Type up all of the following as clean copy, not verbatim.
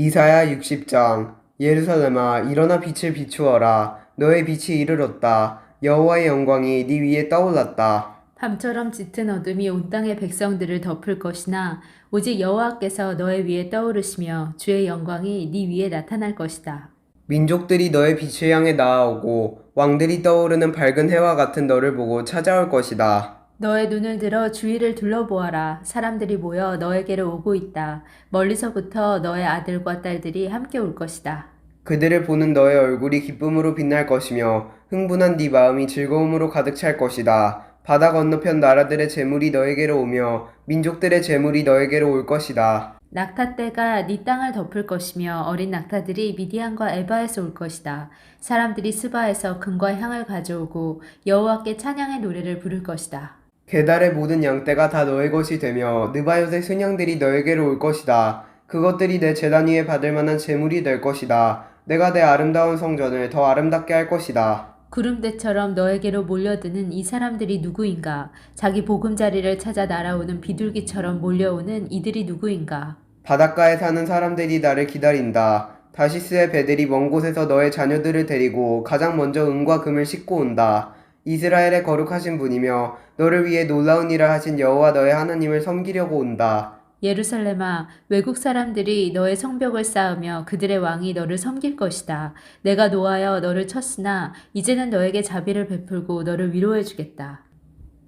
이사야 60장. 예루살렘아, 일어나 빛을 비추어라. 너의 빛이 이르렀다. 여호와의 영광이 네 위에 떠올랐다. 밤처럼 짙은 어둠이 온 땅의 백성들을 덮을 것이나 오직 여호와께서 너의 위에 떠오르시며 주의 영광이 네 위에 나타날 것이다. 민족들이 너의 빛을 향해 나아오고 왕들이 떠오르는 밝은 해와 같은 너를 보고 찾아올 것이다. 너의 눈을 들어 주위를 둘러보아라. 사람들이 모여 너에게로 오고 있다. 멀리서부터 너의 아들과 딸들이 함께 올 것이다. 그들을 보는 너의 얼굴이 기쁨으로 빛날 것이며 흥분한 네 마음이 즐거움으로 가득 찰 것이다. 바다 건너편 나라들의 재물이 너에게로 오며 민족들의 재물이 너에게로 올 것이다. 낙타떼가 네 땅을 덮을 것이며 어린 낙타들이 미디안과 에바에서 올 것이다. 사람들이 스바에서 금과 향을 가져오고 여호와께 찬양의 노래를 부를 것이다. 게달의 모든 양떼가 다 너의 것이 되며 느바요의 순양들이 너에게로 올 것이다. 그것들이 내 제단 위에 받을 만한 재물이 될 것이다. 내가 내 아름다운 성전을 더 아름답게 할 것이다. 구름대처럼 너에게로 몰려드는 이 사람들이 누구인가? 자기 보금자리를 찾아 날아오는 비둘기처럼 몰려오는 이들이 누구인가? 바닷가에 사는 사람들이 나를 기다린다. 다시스의 배들이 먼 곳에서 너의 자녀들을 데리고 가장 먼저 은과 금을 싣고 온다. 이스라엘의 거룩하신 분이며 너를 위해 놀라운 일을 하신 여호와 너의 하나님을 섬기려고 온다. 예루살렘아, 외국 사람들이 너의 성벽을 쌓으며 그들의 왕이 너를 섬길 것이다. 내가 노하여 너를 쳤으나 이제는 너에게 자비를 베풀고 너를 위로해 주겠다.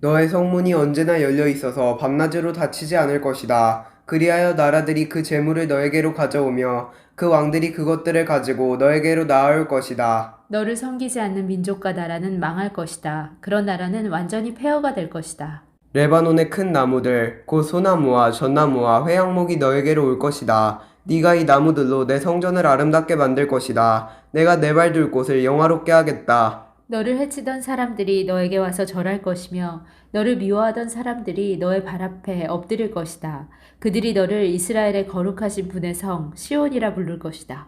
너의 성문이 언제나 열려 있어서 밤낮으로 닫히지 않을 것이다. 그리하여 나라들이 그 재물을 너에게로 가져오며 그 왕들이 그것들을 가지고 너에게로 나아올 것이다. 너를 섬기지 않는 민족과 나라는 망할 것이다. 그런 나라는 완전히 폐허가 될 것이다. 레바논의 큰 나무들, 곧 소나무와 전나무와 회양목이 너에게로 올 것이다. 네가 이 나무들로 내 성전을 아름답게 만들 것이다. 내가 내 발 둘 곳을 영화롭게 하겠다. 너를 해치던 사람들이 너에게 와서 절할 것이며 너를 미워하던 사람들이 너의 발 앞에 엎드릴 것이다. 그들이 너를 이스라엘의 거룩하신 분의 성 시온이라 부를 것이다.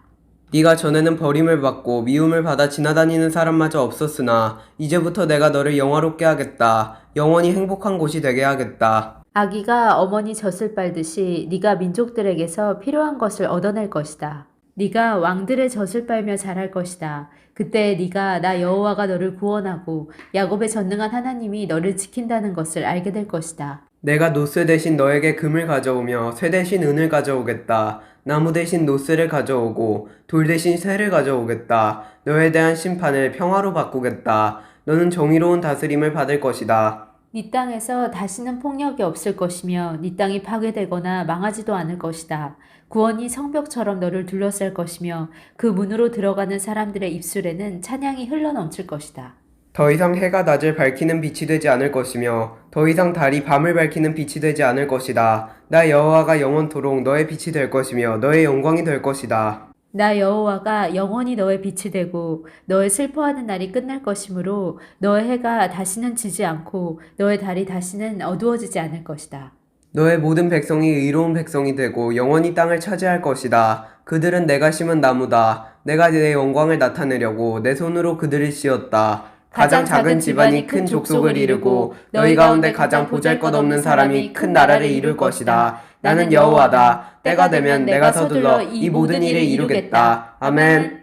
네가 전에는 버림을 받고 미움을 받아 지나다니는 사람마저 없었으나 이제부터 내가 너를 영화롭게 하겠다. 영원히 행복한 곳이 되게 하겠다. 아기가 어머니 젖을 빨듯이 네가 민족들에게서 필요한 것을 얻어낼 것이다. 네가 왕들의 젖을 빨며 자랄 것이다. 그때 네가 나 여호와가 너를 구원하고 야곱의 전능한 하나님이 너를 지킨다는 것을 알게 될 것이다. 내가 노스 대신 너에게 금을 가져오며 쇠 대신 은을 가져오겠다. 나무 대신 노스를 가져오고 돌 대신 쇠를 가져오겠다. 너에 대한 심판을 평화로 바꾸겠다. 너는 정의로운 다스림을 받을 것이다. 네 땅에서 다시는 폭력이 없을 것이며 네 땅이 파괴되거나 망하지도 않을 것이다. 구원이 성벽처럼 너를 둘러쌀 것이며 그 문으로 들어가는 사람들의 입술에는 찬양이 흘러넘칠 것이다. 더 이상 해가 낮을 밝히는 빛이 되지 않을 것이며 더 이상 달이 밤을 밝히는 빛이 되지 않을 것이다. 나 여호와가 영원토록 너의 빛이 될 것이며 너의 영광이 될 것이다. 나 여호와가 영원히 너의 빛이 되고 너의 슬퍼하는 날이 끝날 것이므로 너의 해가 다시는 지지 않고 너의 달이 다시는 어두워지지 않을 것이다. 너의 모든 백성이 의로운 백성이 되고 영원히 땅을 차지할 것이다. 그들은 내가 심은 나무다. 내가 내 영광을 나타내려고 내 손으로 그들을 씌웠다. 가장 작은 집안이 큰 족속을 이루고 너희 가운데 가장 보잘것없는 사람이 큰 나라를 이룰 것이다. 나는 여호와다. 때가 되면 내가 서둘러 이 모든 일을 이루겠다. 아멘.